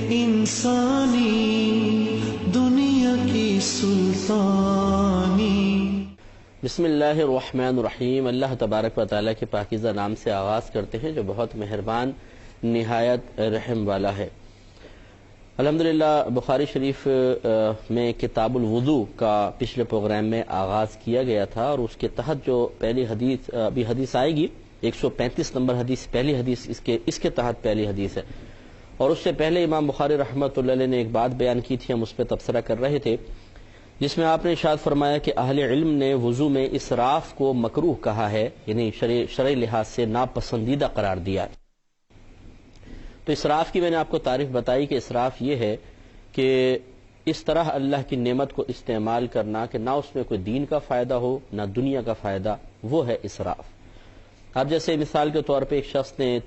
انسانی دنیا کی سلطانی۔ بسم اللہ الرحمن الرحیم۔ اللہ تبارک و تعالیٰ کے پاکیزہ نام سے آغاز کرتے ہیں جو بہت مہربان نہایت رحم والا ہے۔ الحمدللہ بخاری شریف میں کتاب الوضو کا پچھلے پروگرام میں آغاز کیا گیا تھا، اور اس کے تحت جو پہلی حدیث ابھی حدیث آئے گی 135 نمبر حدیث، پہلی حدیث اس کے تحت پہلی حدیث ہے، اور اس سے پہلے امام بخاری رحمۃ اللہ علیہ نے ایک بات بیان کی تھی، ہم اس پہ تبصرہ کر رہے تھے، جس میں آپ نے ارشاد فرمایا کہ اہل علم نے وضو میں اسراف کو مکروہ کہا ہے، یعنی شرعی لحاظ سے ناپسندیدہ قرار دیا ہے۔ تو اسراف کی میں نے آپ کو تعریف بتائی کہ اسراف یہ ہے کہ اس طرح اللہ کی نعمت کو استعمال کرنا کہ نہ اس میں کوئی دین کا فائدہ ہو نہ دنیا کا فائدہ، وہ ہے اسراف۔ اب جیسے مثال کے طور پہ ایک شخص نے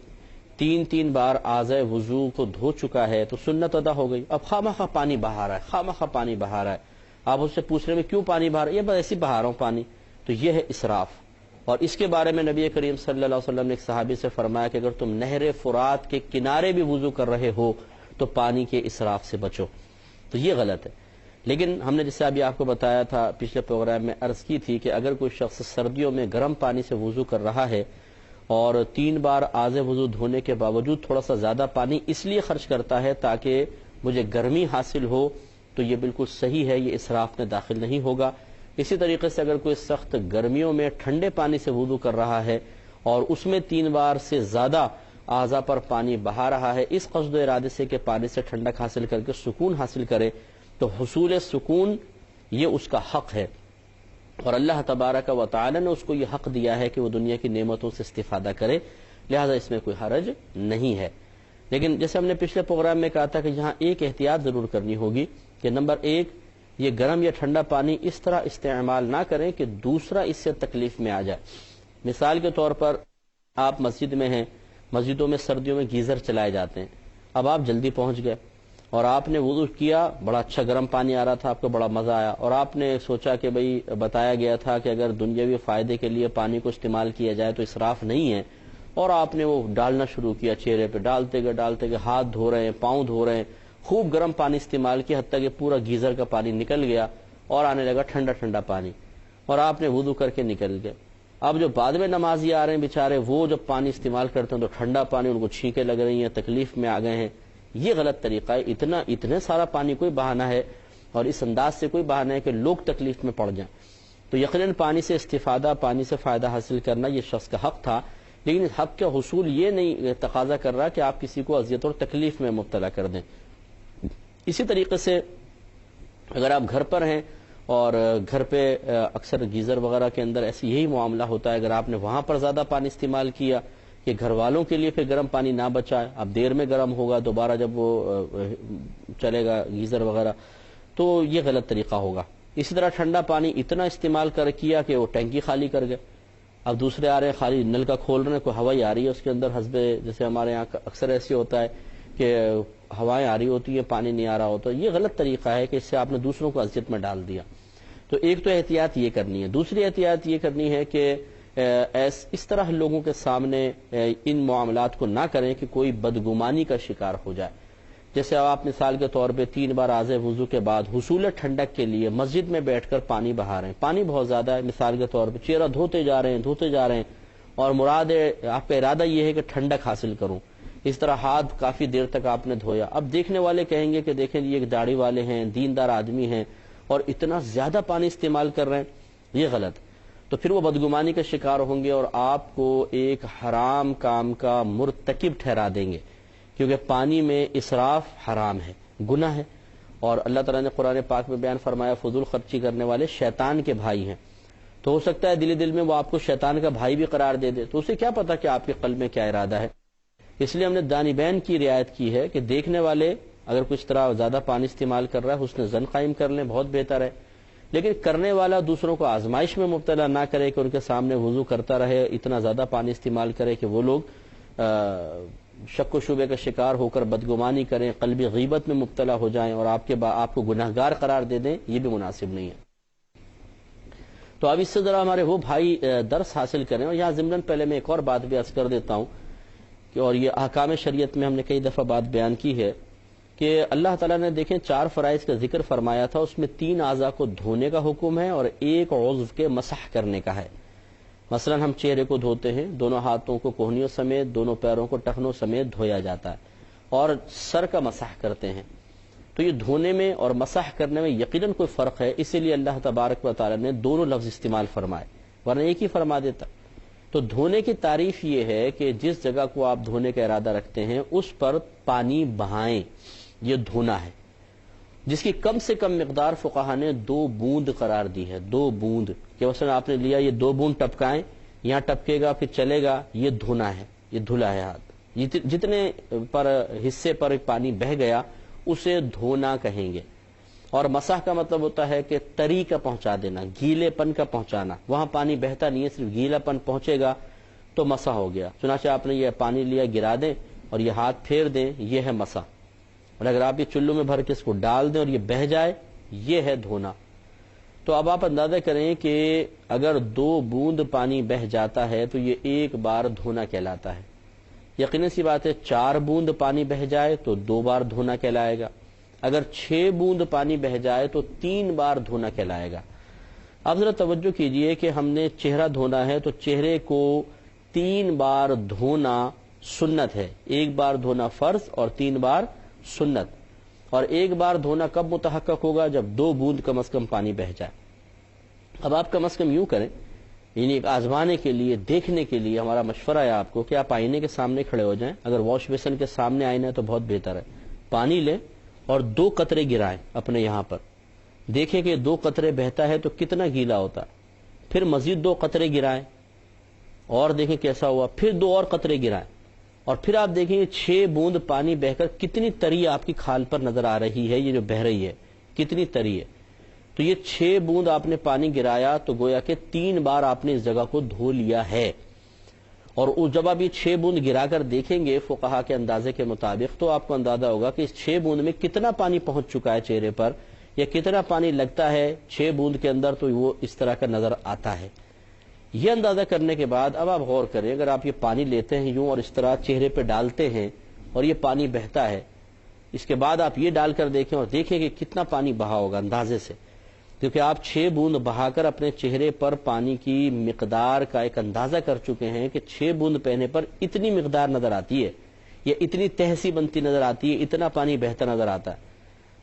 تین بار اعضائے وضو کو دھو چکا ہے تو سنت ادا ہو گئی، اب خواہ پانی بہا رہا ہے، خواہ پانی بہا رہا ہے، آپ اس سے پوچھ رہے ہیں کیوں پانی بہا رہا ہے؟ یہ بس ایسے بہا رہا ہوں پانی، تو یہ ہے اسراف۔ اور اس کے بارے میں نبی کریم صلی اللہ علیہ وسلم نے ایک صحابی سے فرمایا کہ اگر تم نہر فرات کے کنارے بھی وضو کر رہے ہو تو پانی کے اسراف سے بچو، تو یہ غلط ہے۔ لیکن ہم نے جسے ابھی آپ کو بتایا تھا پچھلے پروگرام میں عرض کی تھی کہ اگر کوئی شخص سردیوں میں گرم پانی سے وضو کر رہا ہے اور 3 بار اعضائے وضو دھونے کے باوجود تھوڑا سا زیادہ پانی اس لیے خرچ کرتا ہے تاکہ مجھے گرمی حاصل ہو، تو یہ بالکل صحیح ہے، یہ اسراف میں داخل نہیں ہوگا۔ اسی طریقے سے اگر کوئی سخت گرمیوں میں ٹھنڈے پانی سے وضو کر رہا ہے اور اس میں 3 بار سے زیادہ اعضاء پر پانی بہا رہا ہے اس قصد و ارادے سے کہ پانی سے ٹھنڈک حاصل کر کے سکون حاصل کرے، تو حصول سکون یہ اس کا حق ہے، اور اللہ تبارک و تعالی نے اس کو یہ حق دیا ہے کہ وہ دنیا کی نعمتوں سے استفادہ کرے، لہذا اس میں کوئی حرج نہیں ہے۔ لیکن جیسے ہم نے پچھلے پروگرام میں کہا تھا کہ یہاں ایک احتیاط ضرور کرنی ہوگی کہ نمبر 1، یہ گرم یا ٹھنڈا پانی اس طرح استعمال نہ کریں کہ دوسرا اس سے تکلیف میں آ جائے۔ مثال کے طور پر آپ مسجد میں ہیں، مسجدوں میں سردیوں میں گیزر چلائے جاتے ہیں، اب آپ جلدی پہنچ گئے اور آپ نے وضو کیا، بڑا اچھا گرم پانی آ رہا تھا، آپ کو بڑا مزہ آیا، اور آپ نے سوچا کہ بھئی بتایا گیا تھا کہ اگر دنیاوی فائدے کے لیے پانی کو استعمال کیا جائے تو اسراف نہیں ہے، اور آپ نے وہ ڈالنا شروع کیا، چہرے پہ ڈالتے گئے ہاتھ دھو رہے ہیں، پاؤں دھو رہے ہیں، خوب گرم پانی استعمال کیا حتیٰ کہ پورا گیزر کا پانی نکل گیا اور آنے لگا ٹھنڈا پانی، اور آپ نے وضو کر کے نکل گئے۔ اب جو بعد میں نمازی آ رہے ہیں بیچارے، وہ جب پانی استعمال کرتے ہیں تو ٹھنڈا پانی ان کو چھینکیں لگ رہی ہیں، تکلیف میں آ گئے ہیں، یہ غلط طریقہ ہے۔ اتنے سارا پانی کوئی بہانا ہے اور اس انداز سے کوئی بہانا ہے کہ لوگ تکلیف میں پڑ جائیں، تو یقیناً پانی سے استفادہ، پانی سے فائدہ حاصل کرنا یہ شخص کا حق تھا، لیکن اس حق کا حصول یہ نہیں تقاضا کر رہا کہ آپ کسی کو اذیت اور تکلیف میں مبتلا کر دیں۔ اسی طریقے سے اگر آپ گھر پر ہیں اور گھر پہ اکثر گیزر وغیرہ کے اندر ایسے یہی معاملہ ہوتا ہے، اگر آپ نے وہاں پر زیادہ پانی استعمال کیا کہ گھر والوں کے لیے پھر گرم پانی نہ بچائے، اب دیر میں گرم ہوگا دوبارہ جب وہ چلے گا گیزر وغیرہ، تو یہ غلط طریقہ ہوگا۔ اسی طرح ٹھنڈا پانی اتنا استعمال کیا کہ وہ ٹینکی خالی کر گئے، اب دوسرے آ رہے ہیں خالی نل کا کھول رہے ہیں، کوئی ہوائی آ رہی ہے اس کے اندر، حسب جیسے ہمارے یہاں اکثر ایسے ہوتا ہے کہ ہوائیں آ رہی ہوتی ہیں پانی نہیں آ رہا ہوتا، یہ غلط طریقہ ہے کہ اس سے آپ نے دوسروں کو اذیت میں ڈال دیا۔ تو ایک تو احتیاط یہ کرنی ہے، دوسری احتیاط یہ کرنی ہے کہ اس طرح لوگوں کے سامنے ان معاملات کو نہ کریں کہ کوئی بدگمانی کا شکار ہو جائے۔ جیسے اب آپ مثال کے طور پہ 3 بار اعضائے وضو کے بعد حصول ٹھنڈک کے لیے مسجد میں بیٹھ کر پانی بہا رہے ہیں، پانی بہت زیادہ ہے، مثال کے طور پہ چہرہ دھوتے جا رہے ہیں اور مراد آپ کا ارادہ یہ ہے کہ ٹھنڈک حاصل کروں، اس طرح ہاتھ کافی دیر تک آپ نے دھویا، اب دیکھنے والے کہیں گے کہ دیکھیں یہ داڑھی والے ہیں، دیندار آدمی ہیں اور اتنا زیادہ پانی استعمال کر رہے ہیں، یہ غلط، تو پھر وہ بدگمانی کا شکار ہوں گے اور آپ کو ایک حرام کام کا مرتکب ٹھہرا دیں گے، کیونکہ پانی میں اسراف حرام ہے، گناہ ہے، اور اللہ تعالیٰ نے قرآن پاک میں بیان فرمایا فضول خرچی کرنے والے شیطان کے بھائی ہیں، تو ہو سکتا ہے دل میں وہ آپ کو شیطان کا بھائی بھی قرار دے دے، تو اسے کیا پتا کہ آپ کے قلب میں کیا ارادہ ہے۔ اس لیے ہم نے دانبین کی رعایت کی ہے کہ دیکھنے والے اگر کچھ طرح زیادہ پانی استعمال کر رہا ہے حسن ظن قائم کر لیں، بہت بہتر ہے، لیکن کرنے والا دوسروں کو آزمائش میں مبتلا نہ کرے کہ ان کے سامنے وضو کرتا رہے، اتنا زیادہ پانی استعمال کرے کہ وہ لوگ شک و شبے کا شکار ہو کر بدگمانی کریں، قلبی غیبت میں مبتلا ہو جائیں اور آپ کو گناہگار قرار دے دیں، یہ بھی مناسب نہیں ہے۔ تو اب اس سے ذرا ہمارے وہ بھائی درس حاصل کریں، اور یہاں ضمن پہلے میں ایک اور بات بھی عرض کر دیتا ہوں اور یہ احکام شریعت میں ہم نے کئی دفعہ بات بیان کی ہے کہ اللہ تعالیٰ نے دیکھیں 4 فرائض کا ذکر فرمایا تھا، اس میں 3 اعضاء کو دھونے کا حکم ہے اور 1 عضو کے مسح کرنے کا ہے۔ مثلا ہم چہرے کو دھوتے ہیں، دونوں ہاتھوں کو کوہنیوں سمیت، دونوں پیروں کو ٹخنوں سمیت دھویا جاتا ہے، اور سر کا مسح کرتے ہیں۔ تو یہ دھونے میں اور مسح کرنے میں یقیناً کوئی فرق ہے، اسی لیے اللہ تبارک و تعالیٰ نے دونوں لفظ استعمال فرمائے، ورنہ ایک ہی فرما دیتا۔ تو دھونے کی تعریف یہ ہے کہ جس جگہ کو آپ دھونے کا ارادہ رکھتے ہیں اس پر پانی بہائیں، یہ دھونا ہے، جس کی کم سے کم مقدار فقہا نے 2 بوند قرار دی ہے۔ 2 بوند کہ مثلا آپ نے لیا، یہ 2 بوند ٹپکائیں، یہاں ٹپکے گا پھر چلے گا، یہ دھونا ہے، یہ دھلا ہے ہاتھ۔ جتنے پر حصے پر پانی بہہ گیا اسے دھونا کہیں گے۔ اور مسح کا مطلب ہوتا ہے کہ تری کا پہنچا دینا، گیلے پن کا پہنچانا، وہاں پانی بہتا نہیں ہے، صرف گیلا پن پہنچے گا تو مسح ہو گیا۔ چنانچہ آپ نے یہ پانی لیا، گرا دیں اور یہ ہاتھ پھیر دیں، یہ ہے مسح۔ اور اگر آپ یہ چلو میں بھر کے اس کو ڈال دیں اور یہ بہہ جائے، یہ ہے دھونا۔ تو اب آپ اندازہ کریں کہ اگر 2 بوند پانی بہہ جاتا ہے تو یہ 1 بار دھونا کہلاتا ہے۔ یقیناً سی بات ہے 4 بوند پانی بہہ جائے تو 2 بار دھونا کہلائے گا، اگر 6 بوند پانی بہہ جائے تو 3 بار دھونا کہلائے گا۔ اب ذرا توجہ کیجئے کہ ہم نے چہرہ دھونا ہے تو چہرے کو 3 بار دھونا سنت ہے، 1 بار دھونا فرض اور 3 بار سنت۔ اور 1 بار دھونا کب متحقق ہوگا؟ جب 2 بوند کم از کم پانی بہہ جائے۔ اب آپ کم از کم یوں کریں، یعنی ایک آزمانے کے لیے، دیکھنے کے لیے ہمارا مشورہ ہے آپ کو کہ آپ آئینے کے سامنے کھڑے ہو جائیں، اگر واش بیسن کے سامنے آئینہ ہے تو بہت بہتر ہے۔ پانی لیں اور 2 قطرے گرائیں اپنے یہاں پر، دیکھیں کہ 2 قطرے بہتا ہے تو کتنا گیلا ہوتا ہے، پھر مزید 2 قطرے گرائیں اور دیکھیں کیسا ہوا، پھر 2 اور قطرے گرائیں، اور پھر آپ دیکھیں 6 بوند پانی بہ کر کتنی تری آپ کی کھال پر نظر آ رہی ہے، یہ جو بہ رہی ہے کتنی تری ہے۔ تو یہ 6 بوند آپ نے پانی گرایا تو گویا کہ 3 بار آپ نے اس جگہ کو دھو لیا ہے۔ اور جب آپ یہ 6 بوند گرا کر دیکھیں گے فقہا کے اندازے کے مطابق تو آپ کو اندازہ ہوگا کہ اس 6 بوند میں کتنا پانی پہنچ چکا ہے چہرے پر، یا کتنا پانی لگتا ہے 6 بوند کے اندر، تو وہ اس طرح کا نظر آتا ہے۔ یہ اندازہ کرنے کے بعد اب آپ غور کریں، اگر آپ یہ پانی لیتے ہیں یوں اور اس طرح چہرے پہ ڈالتے ہیں اور یہ پانی بہتا ہے، اس کے بعد آپ یہ ڈال کر دیکھیں اور دیکھیں کہ کتنا پانی بہا ہوگا اندازے سے، کیونکہ آپ 6 بوند بہا کر اپنے چہرے پر پانی کی مقدار کا ایک اندازہ کر چکے ہیں کہ 6 بوند پہنے پر اتنی مقدار نظر آتی ہے، یا اتنی تہسی بنتی نظر آتی ہے، اتنا پانی بہتا نظر آتا ہے۔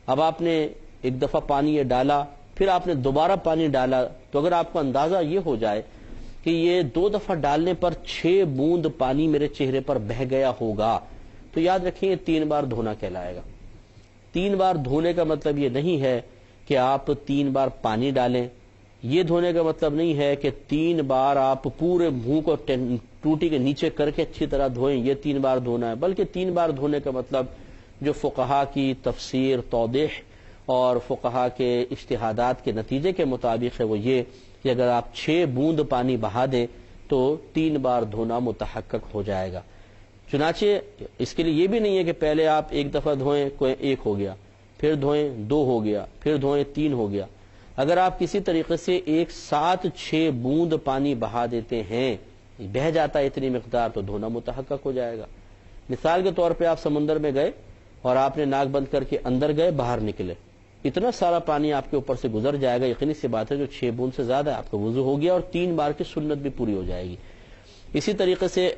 اب آپ نے ایک دفعہ پانی یہ ڈالا، پھر آپ نے دوبارہ پانی ڈالا، تو اگر آپ کو اندازہ یہ ہو جائے کہ یہ 2 دفعہ ڈالنے پر 6 بوند پانی میرے چہرے پر بہہ گیا ہوگا، تو یاد رکھیں یہ 3 بار دھونا کہلائے گا۔ 3 بار دھونے کا مطلب یہ نہیں ہے کہ آپ 3 بار پانی ڈالیں، یہ دھونے کا مطلب نہیں ہے کہ 3 بار آپ پورے منہ کو ٹوٹی کے نیچے کر کے اچھی طرح دھوئیں، یہ 3 بار دھونا ہے، بلکہ 3 بار دھونے کا مطلب جو فقہا کی تفسیر، توضیح اور فقہا کے اجتہادات کے نتیجے کے مطابق ہے وہ یہ کہ اگر آپ 6 بوند پانی بہا دیں تو 3 بار دھونا متحقق ہو جائے گا۔ چنانچہ اس کے لیے یہ بھی نہیں ہے کہ پہلے آپ ایک دفعہ دھوئیں، کوئی 1 ہو گیا، پھر دھوئیں 2 ہو گیا، پھر دھوئیں 3 ہو گیا۔ اگر آپ کسی طریقے سے ایک ساتھ 6 بوند پانی بہا دیتے ہیں، بہہ جاتا ہے اتنی مقدار، تو دھونا متحقق ہو جائے گا۔ مثال کے طور پہ آپ سمندر میں گئے اور آپ نے ناک بند کر کے اندر گئے، باہر نکلے، اتنا سارا پانی آپ کے اوپر سے گزر جائے گا، یقینی سی بات ہے جو 6 بوند سے زیادہ ہے، آپ کا وضو ہو گیا اور 3 بار کی سنت بھی پوری ہو جائے گی۔ اسی طریقے سے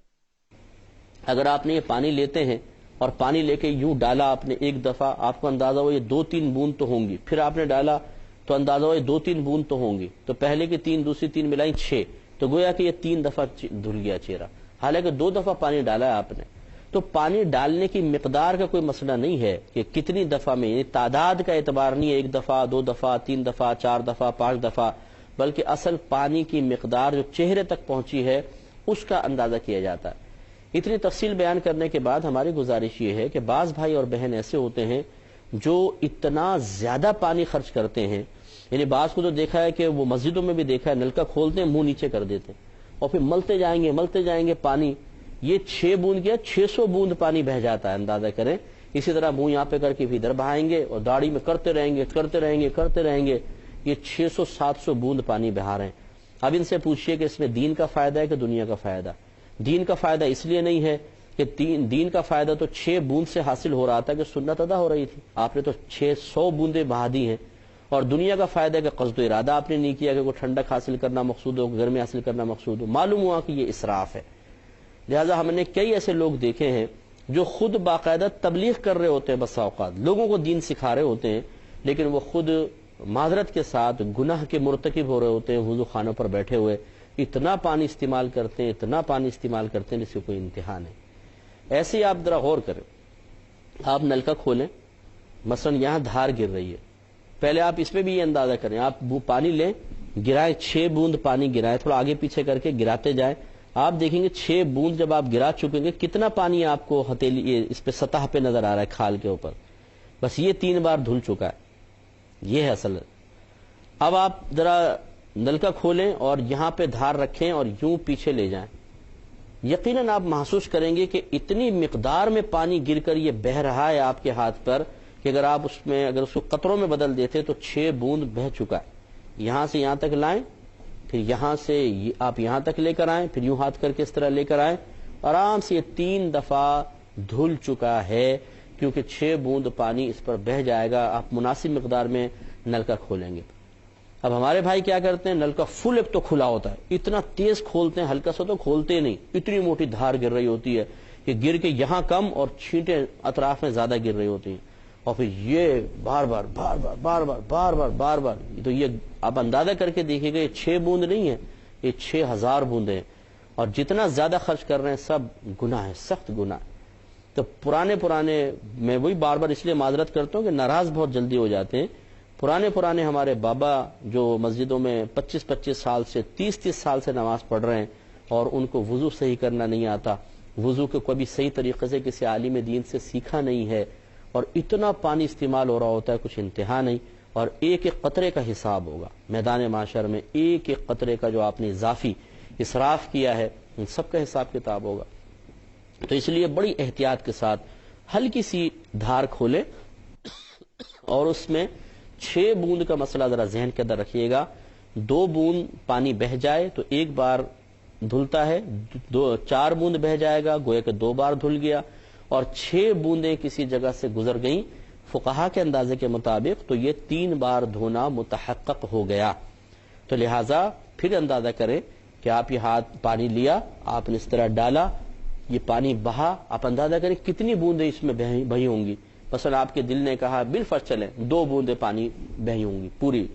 اگر آپ نے یہ پانی لیتے ہیں اور پانی لے کے یوں ڈالا آپ نے ایک دفعہ، آپ کو اندازہ ہو یہ 2-3 بوند تو ہوں گی، پھر آپ نے ڈالا تو اندازہ ہو یہ 2-3 بوند تو ہوں گی، تو پہلے کی 3 دوسری 3 ملائیں 6، تو گویا کہ یہ 3 دفعہ دھل گیا چہرہ، حالانکہ 2 دفعہ پانی ڈالا ہے آپ نے۔ تو پانی ڈالنے کی مقدار کا کوئی مسئلہ نہیں ہے کہ کتنی دفعہ میں، یعنی تعداد کا اعتبار نہیں ہے، 1 دفعہ 2 دفعہ 3 دفعہ 4 دفعہ 5 دفعہ، بلکہ اصل پانی کی مقدار جو چہرے تک پہنچی ہے اس کا اندازہ کیا جاتا ہے۔ اتنی تفصیل بیان کرنے کے بعد ہماری گزارش یہ ہے کہ بعض بھائی اور بہن ایسے ہوتے ہیں جو اتنا زیادہ پانی خرچ کرتے ہیں، یعنی بعض کو تو دیکھا ہے کہ وہ مسجدوں میں بھی دیکھا ہے، نلکا کھولتے ہیں منہ نیچے کر دیتے ہیں اور پھر ملتے جائیں گے پانی، یہ 6 بوند کیا 600 بوند پانی بہ جاتا ہے، اندازہ کریں۔ اسی طرح منہ یہاں پہ کر کے ادھر بہائیں گے اور داڑھی میں کرتے رہیں گے، یہ 600-700 بوند پانی بہا رہے ہیں۔ اب ان سے پوچھئے کہ اس میں دین کا فائدہ ہے کہ دنیا کا فائدہ؟ دین کا فائدہ اس لیے نہیں ہے کہ دین کا فائدہ تو 6 بوند سے حاصل ہو رہا تھا کہ سنت ادا ہو رہی تھی، آپ نے تو 600 بوندیں بہا دی ہیں، اور دنیا کا فائدہ کہ قصد و ارادہ آپ نے نہیں کیا کہ کوئی ٹھنڈک حاصل کرنا مقصود ہو، گرمی حاصل کرنا مقصود ہو، معلوم ہوا کہ یہ اسراف ہے۔ لہٰذا ہم نے کئی ایسے لوگ دیکھے ہیں جو خود باقاعدہ تبلیغ کر رہے ہوتے ہیں، بسا اوقات لوگوں کو دین سکھا رہے ہوتے ہیں، لیکن وہ خود معذرت کے ساتھ گناہ کے مرتکب ہو رہے ہوتے ہیں، وضو خانوں پر بیٹھے ہوئے اتنا پانی استعمال کرتے ہیں، اتنا پانی استعمال کرتے ہیں جس کی کوئی انتہا نہیں۔ ایسے ہی آپ ذرا غور کریں، آپ نلکا کھولیں، مثلا یہاں دھار گر رہی ہے، پہلے آپ اس میں بھی یہ اندازہ کریں، آپ پانی لیں، گرائیں، 6 بوند پانی گرائیں، تھوڑا آگے پیچھے کر کے گراتے جائیں، آپ دیکھیں گے 6 بوند جب آپ گرا چکیں گے کتنا پانی آپ کو ہتھیلی اس پہ سطح پہ نظر آ رہا ہے، کھال کے اوپر، بس یہ 3 بار دھل چکا ہے، یہ ہے اصل۔ اب آپ ذرا نلکا کھولیں اور یہاں پہ دھار رکھیں اور یوں پیچھے لے جائیں، یقیناً آپ محسوس کریں گے کہ اتنی مقدار میں پانی گر کر یہ بہہ رہا ہے آپ کے ہاتھ پر کہ اگر آپ اگر اس کو قطروں میں بدل دیتے تو 6 بوند بہہ چکا ہے۔ یہاں سے یہاں تک لائیں، پھر یہاں سے آپ یہاں تک لے کر آئیں، پھر یوں ہاتھ کر کے اس طرح لے کر آئیں، آرام سے یہ 3 دفعہ دھل چکا ہے، کیونکہ 6 بوند پانی اس پر بہہ جائے گا۔ آپ مناسب مقدار میں نلکا کھولیں گے۔ اب ہمارے بھائی کیا کرتے ہیں، نلکا فل ایک تو کھلا ہوتا ہے، اتنا تیز کھولتے ہیں، ہلکا سا تو کھولتے نہیں، اتنی موٹی دھار گر رہی ہوتی ہے کہ گر کے یہاں کم اور چھینٹیں اطراف میں زیادہ گر رہی ہوتی ہیں، اور پھر یہ بار بار بار بار بار بار بار بار بار بار، تو یہ آپ اندازہ کر کے دیکھیے گا یہ 6 بوند نہیں ہے، یہ 6000 بوندیں ہیں، اور جتنا زیادہ خرچ کر رہے ہیں سب گناہ ہے، سخت گناہ ہے۔ تو پرانے میں وہی بار بار اس لیے معذرت کرتا ہوں کہ ناراض بہت جلدی ہو جاتے ہیں، پرانے ہمارے بابا جو مسجدوں میں 25 سال سے 30 سال سے نماز پڑھ رہے ہیں اور ان کو وضو صحیح کرنا نہیں آتا، وضو کو کبھی صحیح طریقے سے کسی عالم دین سے سیکھا نہیں ہے، اور اتنا پانی استعمال ہو رہا ہوتا ہے کچھ انتہا نہیں، اور ایک ایک قطرے کا حساب ہوگا میدان معاشر میں، ایک ایک قطرے کا جو آپ نے اضافی اسراف کیا ہے ان سب کا حساب کتاب ہوگا۔ تو اس لیے بڑی احتیاط کے ساتھ ہلکی سی دھار کھولے اور اس میں 6 بوند کا مسئلہ ذرا ذہن کے اندر رکھیے گا، 2 بوند پانی بہہ جائے تو ایک بار دھلتا ہے، 4 بوند بہہ جائے گا گویا کہ 2 بار دھل گیا، اور 6 بوندیں کسی جگہ سے گزر گئیں فقہا کے اندازے کے مطابق تو یہ 3 بار دھونا متحقق ہو گیا۔ تو لہٰذا پھر اندازہ کریں کہ آپ یہ ہاتھ پانی لیا، آپ نے اس طرح ڈالا، یہ پانی بہا، آپ اندازہ کریں کتنی بوندیں اس میں بہی ہوں گی۔ مثلا آپ کے دل نے کہا بالفرض چلیں 2 بوندیں پانی بہی ہوں گی پوری،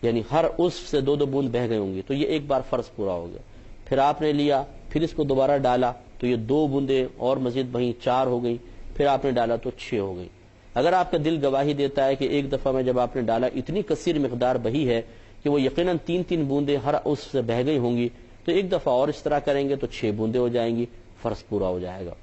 یعنی ہر اس سے 2 بوند بہ گئی ہوں گی، تو یہ ایک بار فرض پورا ہو گیا۔ پھر آپ نے لیا، پھر اس کو دوبارہ ڈالا تو یہ 2 بوندیں اور مزید بہیں 4 ہو گئی، پھر آپ نے ڈالا تو 6 ہو گئی۔ اگر آپ کا دل گواہی دیتا ہے کہ ایک دفعہ میں جب آپ نے ڈالا اتنی کثیر مقدار بہی ہے کہ وہ یقیناً 3 بوندیں ہر اس سے بہ گئی ہوں گی، تو ایک دفعہ اور اس طرح کریں گے تو 6 بوندیں ہو جائیں گی، فرض پورا ہو جائے گا۔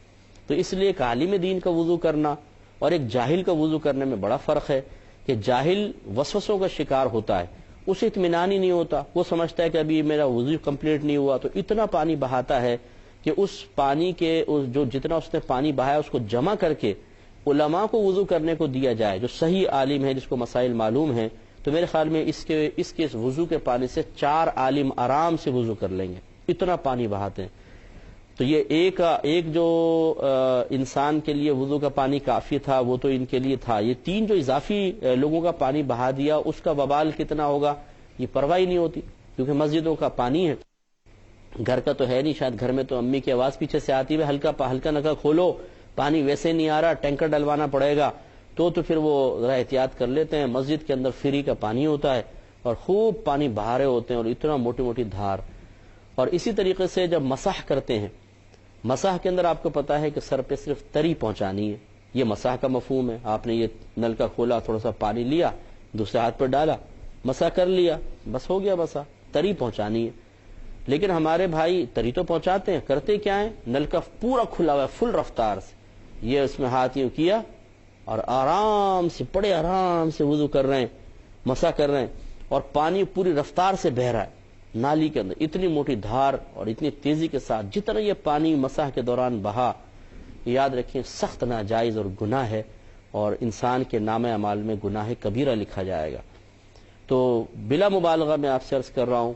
تو اس لیے ایک عالم دین کا وضو کرنا اور ایک جاہل کا وضو کرنے میں بڑا فرق ہے، کہ جاہل وسوسوں کا شکار ہوتا ہے، اسے اطمینان ہی نہیں ہوتا، وہ سمجھتا ہے کہ ابھی میرا وضو کمپلیٹ نہیں ہوا، تو اتنا پانی بہاتا ہے کہ اس پانی کے جو جتنا اس نے پانی بہایا اس کو جمع کر کے علماء کو وضو کرنے کو دیا جائے، جو صحیح عالم ہے جس کو مسائل معلوم ہیں، تو میرے خیال میں اس کے وضو کے پانی سے 4 عالم آرام سے وضو کر لیں گے، اتنا پانی بہاتے ہیں۔ تو یہ ایک جو انسان کے لیے وضو کا پانی کافی تھا وہ تو ان کے لیے تھا، یہ 3 جو اضافی لوگوں کا پانی بہا دیا اس کا وبال کتنا ہوگا یہ پرواہ ہی نہیں ہوتی، کیونکہ مسجدوں کا پانی ہے، گھر کا تو ہے نہیں، شاید گھر میں تو امی کی آواز پیچھے سے آتی ہے ہلکا نکا کھولو، پانی ویسے نہیں آ رہا، ٹینکر ڈلوانا پڑے گا، تو پھر وہ ذرا احتیاط کر لیتے ہیں۔ مسجد کے اندر فری کا پانی ہوتا ہے اور خوب پانی بہا رہے ہوتے ہیں اور اتنا موٹی موٹی دھار۔ اور اسی طریقے سے جب مسح کرتے ہیں، مسح کے اندر آپ کو پتا ہے کہ سر پہ صرف تری پہنچانی ہے، یہ مسح کا مفہوم ہے۔ آپ نے یہ نل کا کھولا، تھوڑا سا پانی لیا، دوسرے ہاتھ پر ڈالا، مسح کر لیا، بس ہو گیا مسح، تری پہنچانی ہے۔ لیکن ہمارے بھائی تری تو پہنچاتے ہیں، کرتے کیا ہیں، نل کا پورا کھلا ہوا ہے فل رفتار سے، یہ اس میں ہاتھ یوں کیا اور آرام سے بڑے آرام سے وضو کر رہے ہیں، مسح کر رہے ہیں، اور پانی پوری رفتار سے بہہ رہا ہے نالی کے اندر، اتنی موٹی دھار اور اتنی تیزی کے ساتھ جتنا یہ پانی مسح کے دوران بہا، یاد رکھیں سخت ناجائز اور گناہ ہے، اور انسان کے نام اعمال میں گناہ کبیرہ لکھا جائے گا۔ تو بلا مبالغہ میں آپ سے عرض کر رہا ہوں،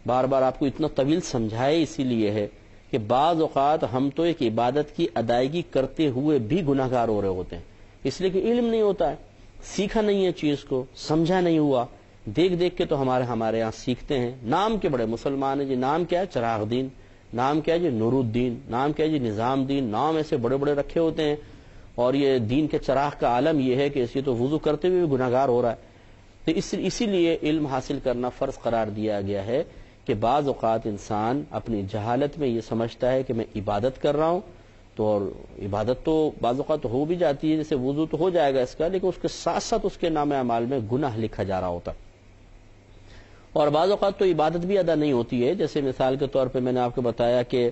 بار بار آپ کو اتنا طویل سمجھائے اسی لیے ہے کہ بعض اوقات ہم تو ایک عبادت کی ادائیگی کرتے ہوئے بھی گناہ گار ہو رہے ہوتے ہیں، اس لیے کہ علم نہیں ہوتا ہے، سیکھا نہیں ہے چیز کو، سمجھا نہیں ہوا، دیکھ دیکھ کے تو ہمارے یہاں سیکھتے ہیں، نام کے بڑے مسلمان ہیں جی، نام کیا ہے چراغ دین، نام کیا ہے جی نور الدین، نام کیا ہے جی نظام دین، نام ایسے بڑے بڑے رکھے ہوتے ہیں، اور یہ دین کے چراغ کا عالم یہ ہے کہ اسی تو وضو کرتے ہوئے بھی گناہ گار ہو رہا ہے۔ تو اسی لیے علم حاصل کرنا فرض قرار دیا گیا ہے کہ بعض اوقات انسان اپنی جہالت میں یہ سمجھتا ہے کہ میں عبادت کر رہا ہوں، تو اور عبادت تو بعض اوقات ہو بھی جاتی ہے، جیسے وضو تو ہو جائے گا اس کا، لیکن اس کے ساتھ ساتھ اس کے نام اعمال میں گناہ لکھا جا رہا ہوتا، اور بعض اوقات تو عبادت بھی ادا نہیں ہوتی ہے، جیسے مثال کے طور پہ میں نے آپ کو بتایا کہ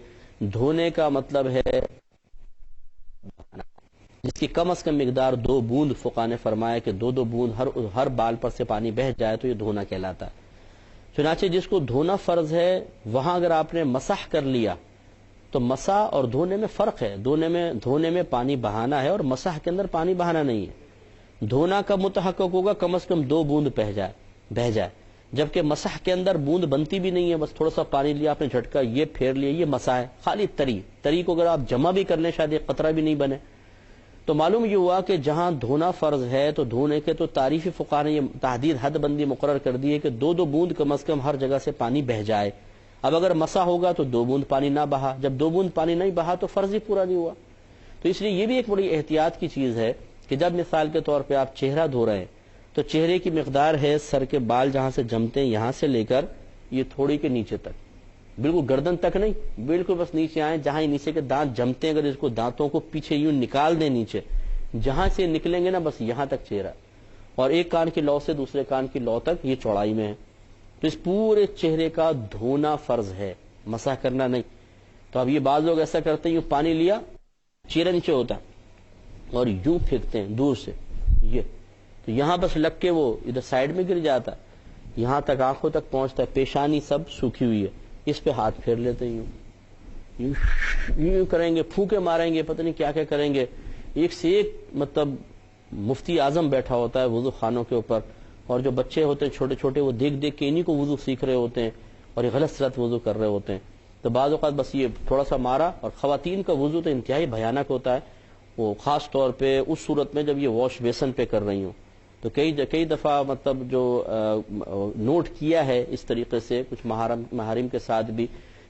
دھونے کا مطلب ہے جس کی کم از کم مقدار 2 بوند، فقہا نے فرمایا کہ 2 بوند ہر بال پر سے پانی بہہ جائے تو یہ دھونا کہلاتا ہے۔ چنانچہ جس کو دھونا فرض ہے وہاں اگر آپ نے مسح کر لیا تو مسح اور دھونے میں فرق ہے، دھونے میں پانی بہانا ہے اور مسح کے اندر پانی بہانا نہیں ہے۔ دھونا کب متحقق ہوگا؟ کم از کم 2 بوند بہہ جائے، جبکہ مسح کے اندر بوند بنتی بھی نہیں ہے، بس تھوڑا سا پانی لیا آپ نے جھٹکا، یہ پھیر لیا، یہ مسح ہے، خالی تری کو اگر آپ جمع بھی کر لیں شاید ایک قطرہ بھی نہیں بنے۔ تو معلوم یہ ہوا کہ جہاں دھونا فرض ہے تو دھونے کے تو تعریفی فقہا نے یہ تحدید حد بندی مقرر کر دی ہے کہ 2 بوند کم از کم ہر جگہ سے پانی بہہ جائے۔ اب اگر مسح ہوگا تو 2 بوند پانی نہ بہا، جب 2 بوند پانی نہیں بہا تو فرض ہی پورا نہیں ہوا۔ تو اس لیے یہ بھی ایک بڑی احتیاط کی چیز ہے کہ جب مثال کے طور پہ آپ چہرہ دھو رہے ہیں تو چہرے کی مقدار ہے سر کے بال جہاں سے جمتے ہیں یہاں سے لے کر یہ تھوڑی کے نیچے تک، بالکل گردن تک نہیں، بالکل بس نیچے آئیں، جہاں ہی نیچے کے دانت جمتے ہیں اگر اس کو دانتوں کو پیچھے یوں نکال دیں نیچے، جہاں سے نکلیں گے نا بس یہاں تک چہرہ، اور ایک کان کی لو سے دوسرے کان کی لو تک یہ چوڑائی میں ہے۔ تو اس پورے چہرے کا دھونا فرض ہے، مسح کرنا نہیں۔ تو اب یہ بعض لوگ ایسا کرتے ہیں، یوں پانی لیا چہرہ نیچے ہوتا اور یوں پھینکتے ہیں دور سے، یہ تو یہاں بس لگ کے وہ ادھر سائڈ میں گر جاتا، یہاں تک آنکھوں تک پہنچتا ہے، پیشانی سب سوکھی ہوئی ہے، اس پہ ہاتھ پھیر لیتے ہیں، یوں کریں گے، پھونکے ماریں گے، پتہ نہیں کیا کیا کریں گے۔ ایک سے ایک مطلب مفتی اعظم بیٹھا ہوتا ہے وضو خانوں کے اوپر، اور جو بچے ہوتے ہیں چھوٹے چھوٹے وہ دیکھ دیکھ کے انہی کو وضو سیکھ رہے ہوتے ہیں اور یہ غلط صورت وضو کر رہے ہوتے ہیں۔ تو بعض اوقات بس یہ تھوڑا سا مارا، اور خواتین کا وضو تو انتہائی بھیانک ہوتا ہے، وہ خاص طور پہ اس صورت میں جب یہ واش بیسن پہ کر رہی ہوں۔ تو کئی دفعہ مطلب جو نوٹ کیا ہے اس طریقے سے کچھ محارم کے ساتھ بھی،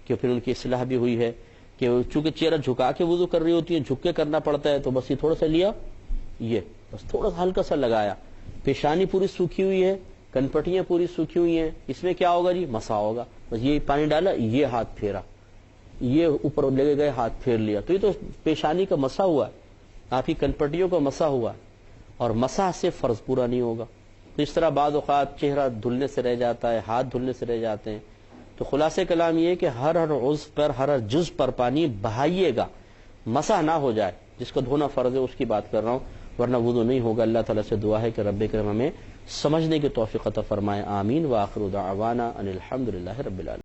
کہ پھر ان کی اصلاح بھی ہوئی ہے کہ چونکہ چہرہ جھکا کے وضو کر رہی ہوتی ہے، جھک کے کرنا پڑتا ہے، تو بس یہ تھوڑا سا لیا، یہ بس تھوڑا سا ہلکا سا لگایا، پیشانی پوری سوکھی ہوئی ہے، کنپٹیاں پوری سوکھی ہوئی ہیں، اس میں کیا ہوگا جی؟ مسح ہوگا، بس یہ پانی ڈالا، یہ ہاتھ پھیرا، یہ اوپر لے گئے ہاتھ پھیر لیا، تو یہ تو پیشانی کا مسح ہوا ہے، آپ کی کنپٹیوں کا مسح ہوا ہے، اور مسح سے فرض پورا نہیں ہوگا۔ تو اس طرح بعض اوقات چہرہ دھلنے سے رہ جاتا ہے، ہاتھ دھلنے سے رہ جاتے ہیں۔ تو خلاصہ کلام یہ ہے کہ ہر عضو پر، ہر جز پر پانی بہائیے گا، مسح نہ ہو جائے، جس کو دھونا فرض ہے اس کی بات کر رہا ہوں، ورنہ وضو نہیں ہوگا۔ اللہ تعالیٰ سے دعا ہے کہ رب کریم ہمیں سمجھنے کی توفیق عطا فرمائے، آمین۔ وآخر دعوانا ان الحمد للہ رب العالمین۔